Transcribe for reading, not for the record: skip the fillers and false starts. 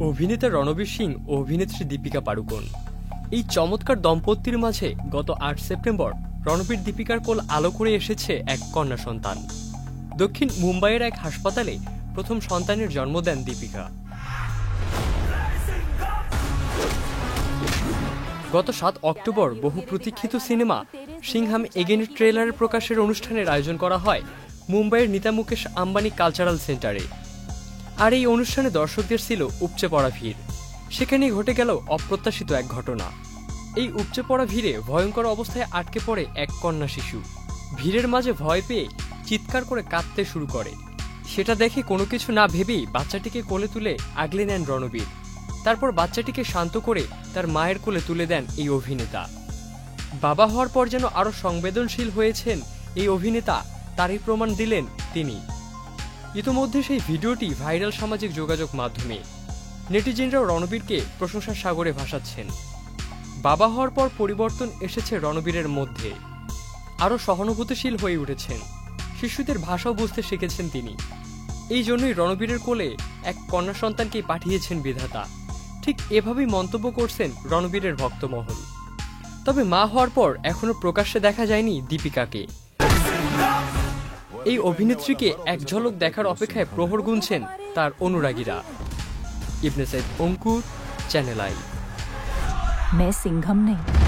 অভিনেতা রণবীর সিং ও অভিনেত্রী দীপিকা পাড়ুকোন এই চমৎকার দম্পতির মাঝে গত ৮ সেপ্টেম্বর রণবীর দীপিকার কোল আলো করে এসেছে এক কন্যা সন্তান। দক্ষিণ মুম্বাইয়ের এক হাসপাতালে প্রথম সন্তানের জন্ম দেন দীপিকা। গত ৭ অক্টোবর বহু প্রতীক্ষিত সিনেমা সিংহাম এগেনের ট্রেলারের প্রকাশের অনুষ্ঠানের আয়োজন করা হয় মুম্বাইয়ের নেতা মুকেশ আম্বানি কালচারাল সেন্টারে। আর এই অনুষ্ঠানে দর্শকদের ছিল উপচে পড়া ভিড়। সেখানেই ঘটে গেল অপ্রত্যাশিত এক ঘটনা। এই উপচে পড়া ভিড়ে ভয়ঙ্কর অবস্থায় আটকে পড়ে এক কন্যা শিশু। ভিড়ের মাঝে ভয় পেয়ে চিৎকার করে কাঁদতে শুরু করে। সেটা দেখে কোনো কিছু না ভেবেই বাচ্চাটিকে কোলে তুলে আগলে নেন রণবীর। তারপর বাচ্চাটিকে শান্ত করে তার মায়ের কোলে তুলে দেন এই অভিনেতা। বাবা হওয়ার পর যেন আরো সংবেদনশীল হয়েছেন এই অভিনেতা, তারই প্রমাণ দিলেন তিনি। ইতোমধ্যে সেই ভিডিওটি ভাইরাল সামাজিক যোগাযোগ মাধ্যমে। নেটিজেনরাও রণবীরকে প্রশংসার সাগরে ভাসাচ্ছেন। বাবা হওয়ার পর পরিবর্তন এসেছে রণবীরের মধ্যে। আরও সহানুভূতিশীল হয়ে উঠেছেন। শিশুদের ভাষাও বুঝতে শিখেছেন তিনি। এই জন্যই রণবীরের কোলে এক কন্যা সন্তানকে পাঠিয়েছেন বিধাতা। ঠিক এভাবেই মন্তব্য করছেন রণবীরের ভক্তমহল। তবে মা হওয়ার পর এখনো প্রকাশ্যে দেখা যায়নি দীপিকাকে। এই অভিনেত্রীকে এক ঝলক দেখার অপেক্ষায় প্রহর গুনছেন তার অনুরাগীরা। ইবনে সাইদ অঙ্কুর, চ্যানেল আই। मैं सिंघम नहीं।